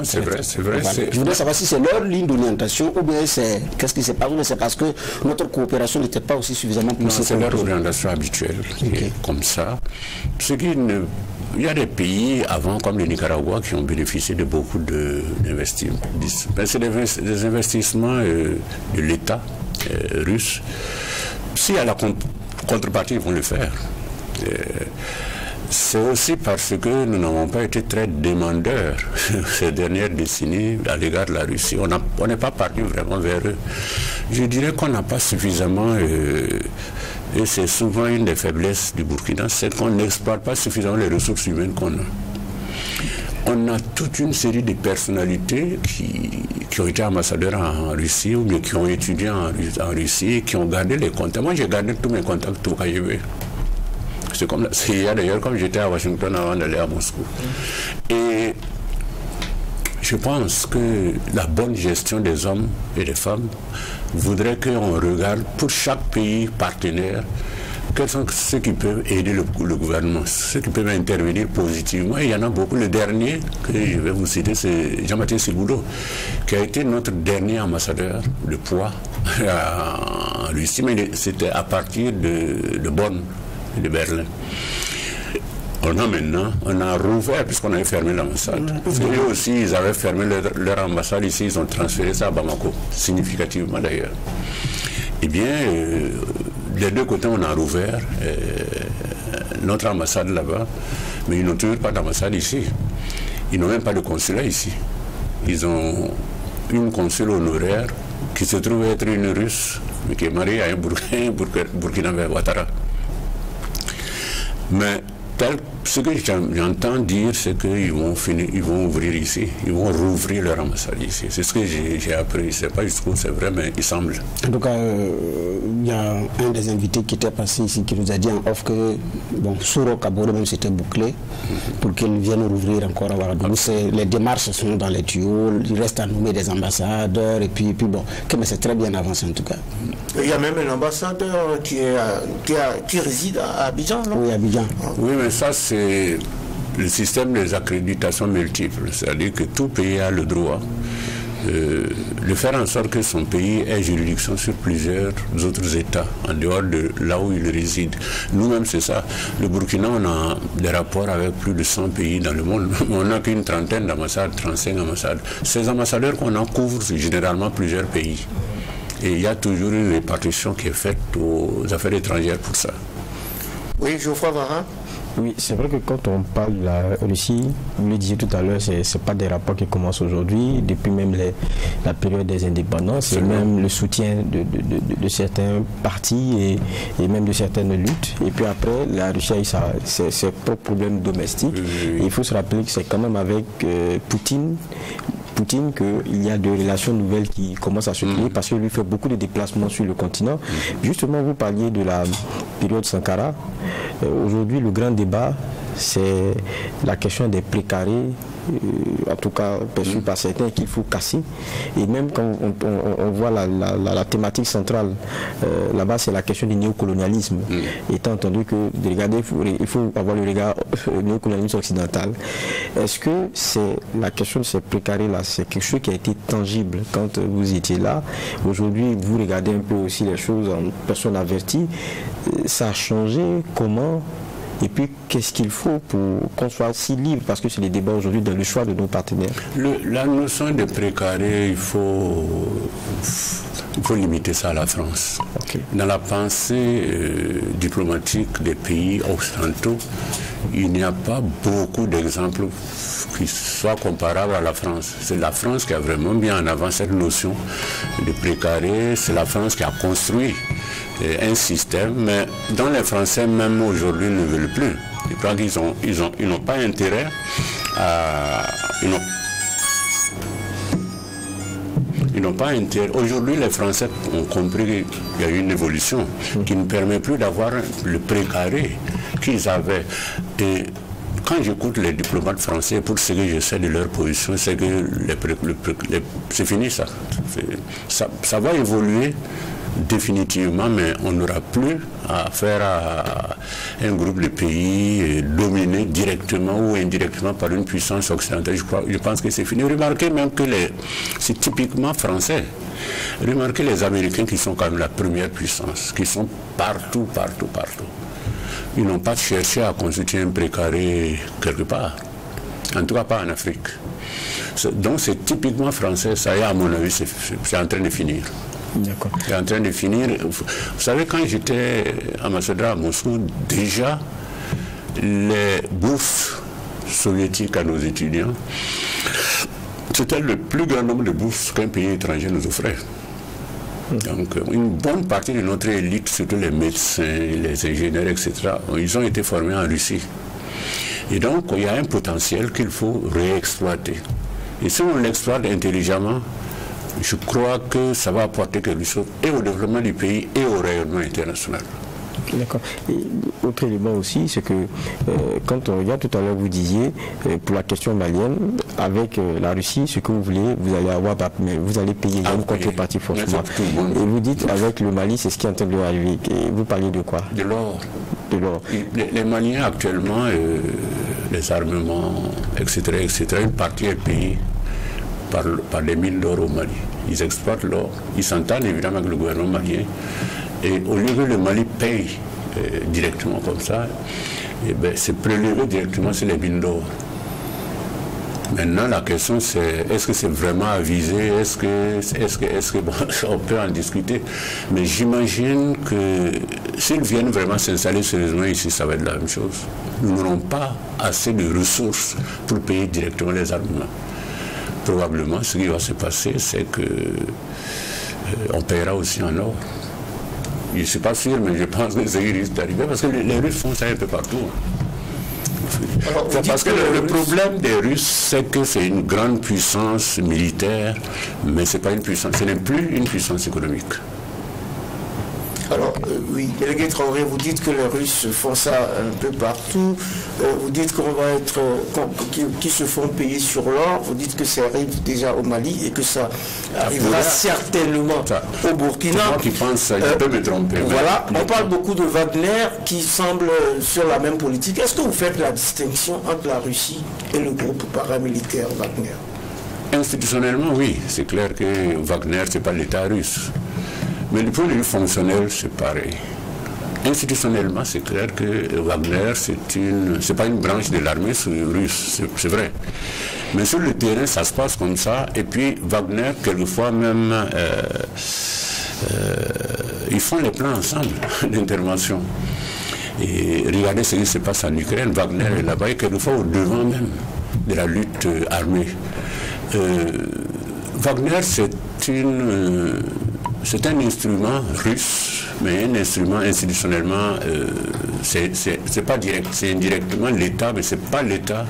C'est vrai. Voilà. Je voudrais savoir si c'est leur ligne d'orientation ou bien c'est qu'est-ce qui s'est passé, mais c'est parce que notre coopération n'était pas aussi suffisamment poussée. C'est leur orientation habituelle, comme ça. Il y a des pays avant, comme le Nicaragua, qui ont bénéficié de beaucoup d'investissements. C'est des investissements de l'État russe. S'il y a la contrepartie, ils vont le faire. C'est aussi parce que nous n'avons pas été très demandeurs ces dernières décennies à l'égard de la Russie. On n'est pas parti vraiment vers eux. Je dirais qu'on n'a pas suffisamment, et c'est souvent une des faiblesses du Burkina, c'est qu'on n'exploite pas suffisamment les ressources humaines qu'on a. On a toute une série de personnalités qui ont été ambassadeurs en Russie ou bien qui ont étudié en Russie et qui ont gardé les contacts. Moi, j'ai gardé tous mes contacts au KGB. C'est hier d'ailleurs, comme j'étais à Washington avant d'aller à Moscou. Et je pense que la bonne gestion des hommes et des femmes voudrait qu'on regarde pour chaque pays partenaire quels sont ceux qui peuvent aider le gouvernement, ceux qui peuvent intervenir positivement. Et il y en a beaucoup. Le dernier que je vais vous citer, c'est Jean-Baptiste Siboulot, qui a été notre dernier ambassadeur de poids en Russie, mais c'était à partir de Bonn, de Berlin. On a rouvert puisqu'on avait fermé l'ambassade. Eux aussi, ils avaient fermé leur ambassade ici, ils ont transféré ça à Bamako, significativement d'ailleurs. Eh bien, des deux côtés, on a rouvert notre ambassade là-bas, mais ils n'ont toujours pas d'ambassade ici. Ils n'ont même pas de consulat ici. Ils ont une consul honoraire qui se trouve être une Russe, mais qui est mariée à un Burkinabé, Ouattara. Mais ce que j'entends dire, c'est qu'ils vont ouvrir ici, ils vont rouvrir leur ambassade ici. C'est ce que j'ai appris. Je ne sais pas jusqu'où c'est vrai, mais il semble. En tout cas, il y a un des invités qui était passé ici qui nous a dit en off que Souro Kabore même c'était bouclé pour qu'ils viennent rouvrir encore à Ouagadougou. Les démarches sont dans les tuyaux, il reste à nommer des ambassadeurs et puis bon, mais c'est très bien avancé en tout cas. Il y a même un ambassadeur qui réside à Abidjan, non? Oui, Abidjan. Oui, mais ça c'est le système des accréditations multiples, c'est-à-dire que tout pays a le droit de faire en sorte que son pays ait juridiction sur plusieurs autres États, en dehors de là où il réside. Nous-mêmes, c'est ça. Le Burkina, on a des rapports avec plus de 100 pays dans le monde. On n'a qu'une trentaine d'ambassades, 35 ambassades. Ces ambassadeurs qu'on en couvrent généralement plusieurs pays. Et il y a toujours une répartition qui est faite aux affaires étrangères pour ça. Oui, Geoffroy Varin. Oui, c'est vrai que quand on parle de la Russie, vous le disiez tout à l'heure, ce n'est pas des rapports qui commencent aujourd'hui, depuis même la période des indépendances, et même le soutien de certains partis et même de certaines luttes. Et puis après, la Russie a eu ses propres problèmes domestiques. Et il faut se rappeler que c'est quand même avec Poutine qu'il y a des relations nouvelles qui commencent à se créer parce qu'il lui fait beaucoup de déplacements sur le continent. Justement, vous parliez de la période Sankara. Aujourd'hui, le grand débat, c'est la question des précarés, en tout cas perçu par certains qu'il faut casser. Et même quand on voit la thématique centrale là-bas, c'est la question du néocolonialisme. Étant entendu que de regarder, il faut avoir le regard néocolonialisme occidental. Est-ce que c'est la question de ces précarés-là, c'est quelque chose qui a été tangible quand vous étiez là? Aujourd'hui, vous regardez un peu aussi les choses en personne avertie. Ça a changé? Comment? Et puis, qu'est-ce qu'il faut pour qu'on soit si libre? Parce que c'est les débats aujourd'hui dans le choix de nos partenaires. La notion de précaré, il faut limiter ça à la France. Okay. Dans la pensée diplomatique des pays occidentaux, il n'y a pas beaucoup d'exemples qui soient comparables à la France. C'est la France qui a vraiment mis en avant cette notion de précaré. C'est la France qui a construit un système, mais dont les Français même aujourd'hui ne veulent plus. Je crois qu'ils n'ont pas intérêt à... Ils n'ont pas intérêt. Aujourd'hui, les Français ont compris qu'il y a eu une évolution qui ne permet plus d'avoir le précaré qu'ils avaient. Et quand j'écoute les diplomates français, pour ce que je sais de leur position, c'est que c'est fini ça. Ça va évoluer définitivement, mais on n'aura plus affaire à un groupe de pays dominé directement ou indirectement par une puissance occidentale. Je pense que c'est fini. Remarquez même que c'est typiquement français. Remarquez les Américains qui sont quand même la première puissance, qui sont partout. Ils n'ont pas cherché à constituer un précaré quelque part. En tout cas pas en Afrique. Donc c'est typiquement français. Ça y est, à mon avis, c'est en train de finir. D'accord. C'est en train de finir. Vous savez, quand j'étais ambassadeur à Moscou, déjà, les bourses soviétiques à nos étudiants, c'était le plus grand nombre de bourses qu'un pays étranger nous offrait. Donc, une bonne partie de notre élite, surtout les médecins, les ingénieurs, etc., ils ont été formés en Russie. Et donc, il y a un potentiel qu'il faut réexploiter. Et si on l'exploite intelligemment, je crois que ça va apporter quelque chose et au développement du pays et au rayonnement international. D'accord. Autre élément aussi, c'est que quand on regarde tout à l'heure, vous disiez, pour la question malienne, avec la Russie, ce que vous voulez, vous allez avoir, mais vous allez payer une contrepartie forcément. Et vous dites, avec le Mali, c'est ce qui est en train de arriver. Et vous parlez de quoi? De l'or. De l'or. Les Maliens actuellement, les armements, etc., une partie est payée par des mines d'or au Mali. Ils exploitent l'or. Ils s'entendent évidemment avec le gouvernement malien. Et au lieu que le Mali paye directement comme ça, c'est prélevé directement sur les mines d'or. Maintenant, la question c'est, est-ce que c'est vraiment avisé? Est-ce que bon, on peut en discuter? Mais j'imagine que s'ils viennent vraiment s'installer sérieusement ici, ça va être la même chose. Nous n'aurons pas assez de ressources pour payer directement les armements. Probablement, ce qui va se passer, c'est qu'on paiera aussi en or. Je ne suis pas sûr, mais je pense que c'est risque d'arriver parce que les Russes font ça un peu partout. Parce que le problème des Russes, c'est que c'est une grande puissance militaire, mais c'est pas une puissance, ce n'est plus une puissance économique. Alors, oui, délégué Traoré, vous dites que les Russes font ça un peu partout. Vous dites qu'on va être, qu'ils se font payer sur l'or. Vous dites que ça arrive déjà au Mali et que ça arrivera certainement au Burkina. C'est moi qui pense ça, je peux me tromper. Voilà, on parle beaucoup de Wagner qui semble sur la même politique. Est-ce que vous faites la distinction entre la Russie et le groupe paramilitaire Wagner? Institutionnellement, oui. C'est clair que Wagner, ce n'est pas l'État russe. Mais du point de vue fonctionnel, c'est pareil. Institutionnellement, c'est clair que Wagner, c'est pas une branche de l'armée russe, c'est vrai. Mais sur le terrain, ça se passe comme ça. Et puis Wagner, quelquefois même, ils font les plans ensemble d'intervention. Et regardez ce qui se passe en Ukraine. Wagner est là-bas et quelquefois au devant même de la lutte armée. Wagner, c'est un instrument russe, mais un instrument institutionnellement, c'est pas direct, c'est indirectement l'État, mais c'est pas l'État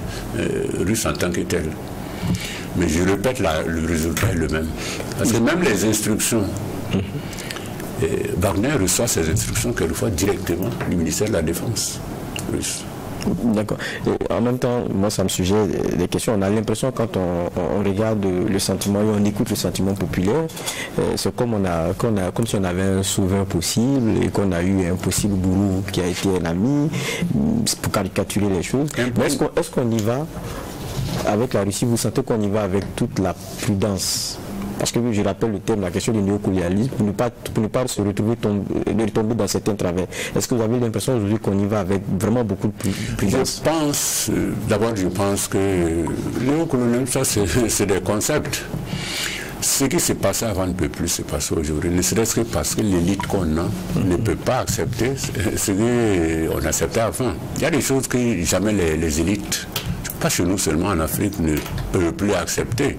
russe en tant que tel. Mais je répète, le résultat est le même. Parce que même les instructions, Wagner reçoit ces instructions quelquefois directement du ministère de la Défense russe. D'accord. En même temps, moi, ça me suggère des questions. On a l'impression, quand on regarde le sentiment et on écoute le sentiment populaire, c'est comme comme si on avait un sauveur possible et qu'on a eu un possible gourou qui a été un ami, pour caricaturer les choses. Mais est-ce qu'on y va avec la Russie? Vous sentez qu'on y va avec toute la prudence? Parce que je rappelle le thème, la question du néocolonialisme, pour ne pas se retrouver tomber dans certains travers. Est-ce que vous avez l'impression aujourd'hui qu'on y va avec vraiment beaucoup de prudence? D'abord je pense que le néocolonialisme, ça c'est des concepts. Ce qui s'est passé avant ne peut plus se passer aujourd'hui, ne serait-ce que parce que l'élite qu'on a ne peut pas accepter ce qu'on acceptait avant. Il y a des choses que jamais les élites, pas chez nous seulement, en Afrique, ne peuvent plus accepter.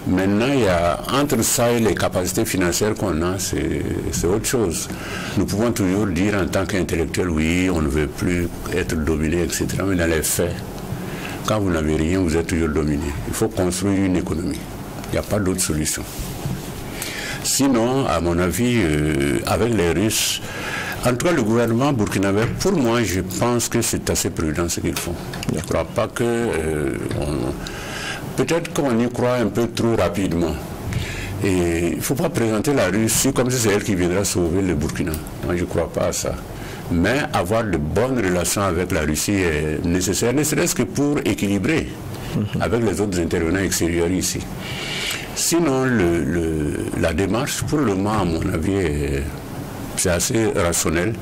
Maintenant, il y a entre ça et les capacités financières qu'on a, c'est autre chose. Nous pouvons toujours dire en tant qu'intellectuel, oui, on ne veut plus être dominé, etc. Mais dans les faits, quand vous n'avez rien, vous êtes toujours dominé. Il faut construire une économie. Il n'y a pas d'autre solution. Sinon, à mon avis, avec les Russes, en tout cas le gouvernement burkinabé, pour moi, je pense que c'est assez prudent ce qu'ils font. Je ne crois pas que... peut-être qu'on y croit un peu trop rapidement. Et il ne faut pas présenter la Russie comme si c'est elle qui viendra sauver le Burkina. Moi, je ne crois pas à ça. Mais avoir de bonnes relations avec la Russie est nécessaire, ne serait-ce que pour équilibrer avec les autres intervenants extérieurs ici. Sinon, la démarche, pour le moment, à mon avis, c'est assez rationnel.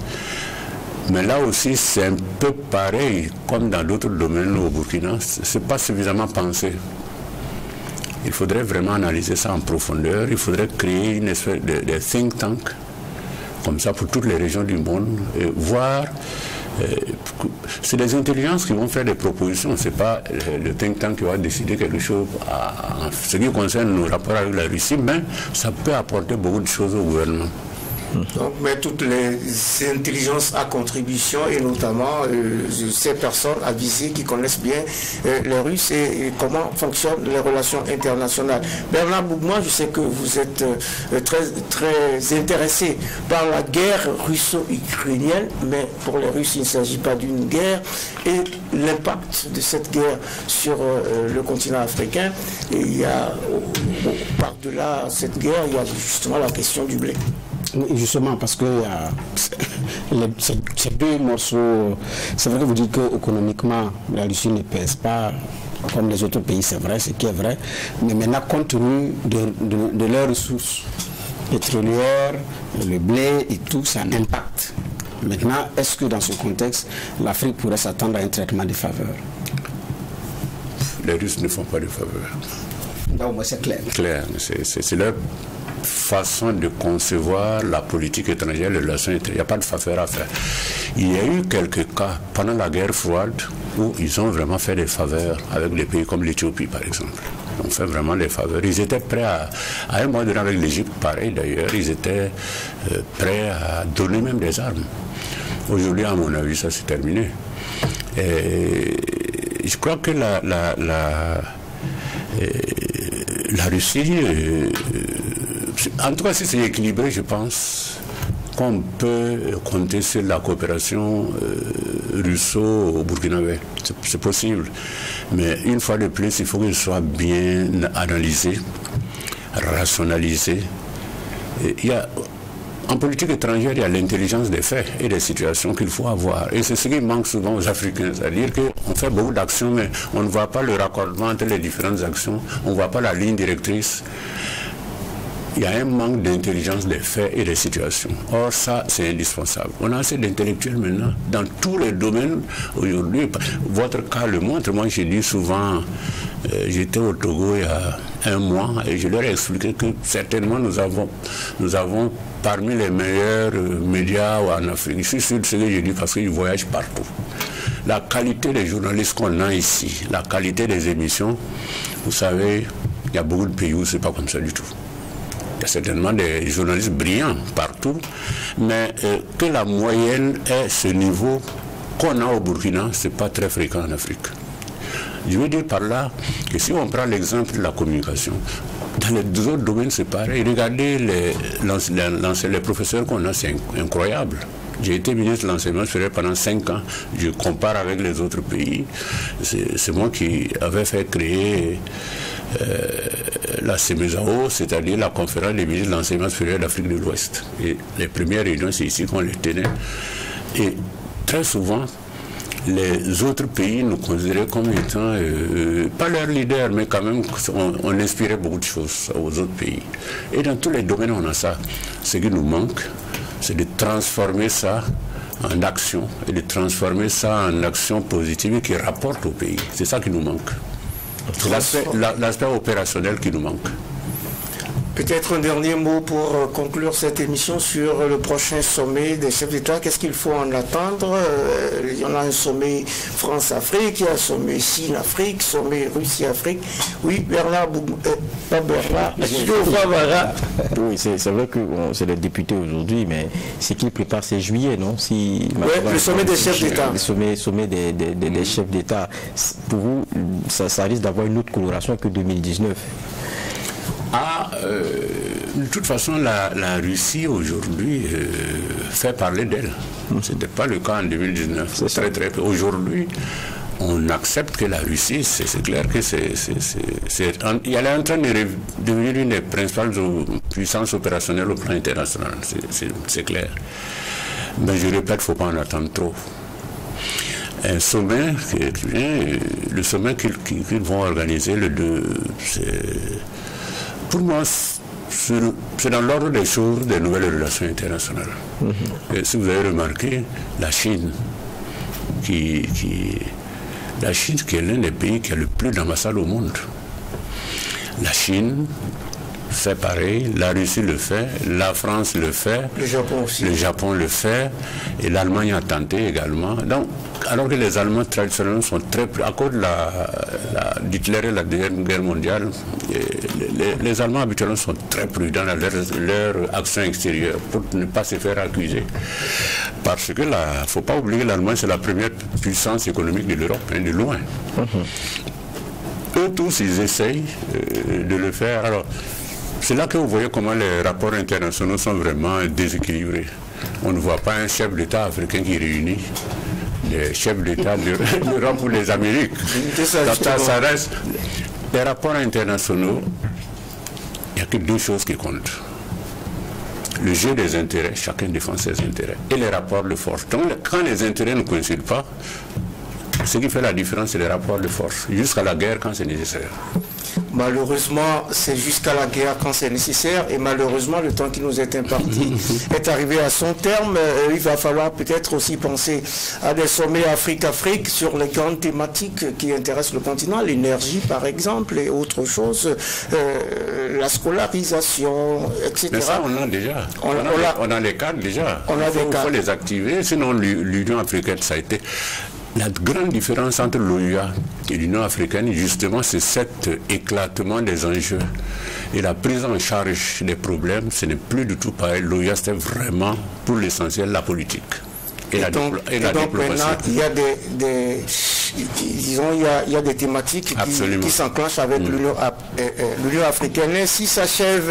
Mais là aussi, c'est un peu pareil, comme dans d'autres domaines au Burkina, ce n'est pas suffisamment pensé. Il faudrait vraiment analyser ça en profondeur, il faudrait créer une espèce de think tank, comme ça pour toutes les régions du monde, et voir... c'est les intelligences qui vont faire des propositions, ce n'est pas le think tank qui va décider quelque chose en ce qui concerne nos rapports avec la Russie, mais ça peut apporter beaucoup de choses au gouvernement. Donc, mais toutes les intelligences à contribution et notamment ces personnes avisées qui connaissent bien les Russes et comment fonctionnent les relations internationales. Bernard Bougma, je sais que vous êtes très intéressé par la guerre russo-ukrainienne, mais pour les Russes, il ne s'agit pas d'une guerre et l'impact de cette guerre sur le continent africain. Et il y a, par-delà cette guerre, il y a justement la question du blé. Justement, parce que ces deux morceaux, c'est vrai que vous dites qu'économiquement, la Russie ne pèse pas comme les autres pays, c'est vrai, ce qui est vrai, mais maintenant, compte tenu de leurs ressources pétrolières, le blé et tout, ça a un impact. Maintenant, est-ce que dans ce contexte, l'Afrique pourrait s'attendre à un traitement de faveur? Les Russes ne font pas de faveur. Non, moi c'est clair. Clair, c'est leur façon de concevoir la politique étrangère, les relations étrangères. Il n'y a pas de faveur à faire. Il y a eu quelques cas pendant la guerre froide où ils ont vraiment fait des faveurs avec des pays comme l'Éthiopie, par exemple. Ils ont fait vraiment des faveurs. Ils étaient prêts à un moment donné avec l'Égypte, pareil d'ailleurs, ils étaient prêts à donner même des armes. Aujourd'hui, à mon avis, ça c'est terminé. Et je crois que la Russie, en tout cas si c'est équilibré, je pense qu'on peut compter sur la coopération russo-burkinabé. C'est possible. Mais une fois de plus, il faut qu'il soit bien analysé, rationalisé. En politique étrangère, il y a l'intelligence des faits et des situations qu'il faut avoir. Et c'est ce qui manque souvent aux Africains. C'est-à-dire qu'on fait beaucoup d'actions, mais on ne voit pas le raccordement entre les différentes actions. On ne voit pas la ligne directrice. Il y a un manque d'intelligence des faits et des situations. Or, ça, c'est indispensable. On a assez d'intellectuels maintenant dans tous les domaines aujourd'hui. Votre cas le montre. Moi, j'ai dit souvent, j'étais au Togo il y a un mois et je leur ai expliqué que certainement nous avons parmi les meilleurs médias en Afrique. Je suis sûr de ce que je dis parce qu'ils voyagent partout. La qualité des journalistes qu'on a ici, la qualité des émissions, vous savez, il y a beaucoup de pays où ce n'est pas comme ça du tout. Il y a certainement des journalistes brillants partout, mais que la moyenne est ce niveau qu'on a au Burkina, ce n'est pas très fréquent en Afrique. Je veux dire par là que si on prend l'exemple de la communication, dans les deux autres domaines c'est pareil. Regardez les professeurs qu'on a, c'est incroyable. J'ai été ministre de l'enseignement supérieur pendant 5 ans. Je compare avec les autres pays. C'est moi qui avais fait créer la CEMESAO, c'est-à-dire la conférence des ministres de l'enseignement supérieur d'Afrique de l'Ouest. Et les premières réunions, c'est ici qu'on les tenait. Et très souvent, les autres pays nous considéraient comme étant, pas leurs leaders, mais quand même, on inspirait beaucoup de choses aux autres pays. Et dans tous les domaines, on a ça. Ce qui nous manque, c'est de transformer ça en action, et de transformer ça en action positive qui rapporte au pays. C'est ça qui nous manque. C'est l'aspect opérationnel qui nous manque. Peut-être un dernier mot pour conclure cette émission sur le prochain sommet des chefs d'État. Qu'est-ce qu'il faut en attendre? Il y en a un sommet France-Afrique, il y a un sommet Chine-Afrique, sommet Russie-Afrique. Oui, Bernard Oui, c'est vrai que c'est le député aujourd'hui, mais ce qu'il prépare, c'est juillet, non? Si, le sommet des chefs d'État. Le sommet des chefs d'État. Pour vous, ça risque d'avoir une autre coloration que 2019. De toute façon, la Russie aujourd'hui fait parler d'elle. Ce n'était pas le cas en 2019. C'est très très peu. Aujourd'hui, on accepte que la Russie, c'est clair que elle est en train de devenir une des principales puissances opérationnelles au plan international. C'est clair. Mais je répète, il ne faut pas en attendre trop. Un sommet qui vient, le sommet qu'ils vont organiser, le 2, pour moi, c'est dans l'ordre des choses des nouvelles relations internationales. Et si vous avez remarqué, la Chine, qui est l'un des pays qui a le plus d'ambassades au monde. La Chine fait pareil, la Russie le fait, la France le fait, le Japon aussi. Le Japon le fait, et l'Allemagne a tenté également. Donc, alors que les Allemands traditionnellement sont très à cause d'Hitler et la Deuxième Guerre mondiale, les Allemands habituellement sont très prudents dans leur action extérieure pour ne pas se faire accuser. Parce que il ne faut pas oublier que l'Allemagne c'est la première puissance économique de l'Europe, de loin. Eux tous ils essayent de le faire. Alors, c'est là que vous voyez comment les rapports internationaux sont vraiment déséquilibrés. On ne voit pas un chef d'État africain qui réunit les chefs d'État de l'Europe ou des Amériques. Ça reste les rapports internationaux. Il n'y a que deux choses qui comptent. Le jeu des intérêts, chacun défend ses intérêts, et les rapports de force. Donc quand les intérêts ne coïncident pas, ce qui fait la différence, c'est les rapports de force, jusqu'à la guerre quand c'est nécessaire. Malheureusement, c'est jusqu'à la guerre quand c'est nécessaire, et malheureusement, le temps qui nous est imparti est arrivé à son terme. Il va falloir peut-être aussi penser à des sommets Afrique-Afrique sur les grandes thématiques qui intéressent le continent, l'énergie par exemple, et autres choses, la scolarisation, etc. Mais ça, on a déjà. On a les cadres déjà. Il faut les activer, sinon l'Union africaine, ça a été... La grande différence entre l'OUA et l'Union africaine, justement, c'est cet éclatement des enjeux. Et la prise en charge des problèmes, ce n'est plus du tout pareil. L'OUA, c'était vraiment, pour l'essentiel, la politique. Et la diplomatie. Maintenant, il y a des thématiques qui s'enclenchent avec l'Union africaine. Ainsi s'achève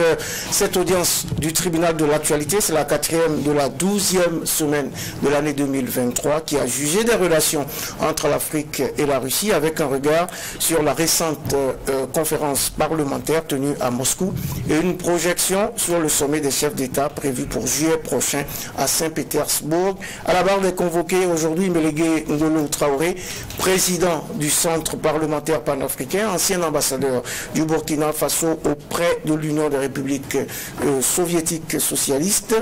cette audience du tribunal de l'actualité. C'est la 4e de la 12e semaine de l'année 2023 qui a jugé des relations entre l'Afrique et la Russie avec un regard sur la récente conférence parlementaire tenue à Moscou et une projection sur le sommet des chefs d'État prévu pour juillet prochain à Saint-Pétersbourg. À la barre des convoqués aujourd'hui, Mélégué Ngolo Traoré, président du Centre parlementaire panafricain, ancien ambassadeur du Burkina Faso auprès de l'Union des républiques soviétiques socialistes.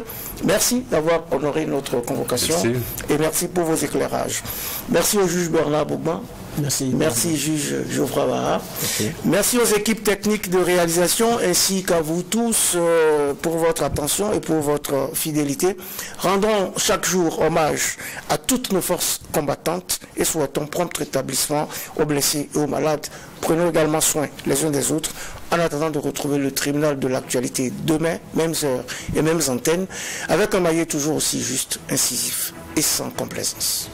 Merci d'avoir honoré notre convocation. Merci. Et merci pour vos éclairages. Merci au juge Bernard Bougban. Merci juge Geoffroy Bara. Merci aux équipes techniques de réalisation ainsi qu'à vous tous pour votre attention et pour votre fidélité. Rendons chaque jour hommage à toutes nos forces combattantes et souhaitons prompt rétablissement aux blessés et aux malades. Prenons également soin les uns des autres en attendant de retrouver le tribunal de l'actualité demain, mêmes heures et mêmes antennes, avec un maillet toujours aussi juste, incisif et sans complaisance.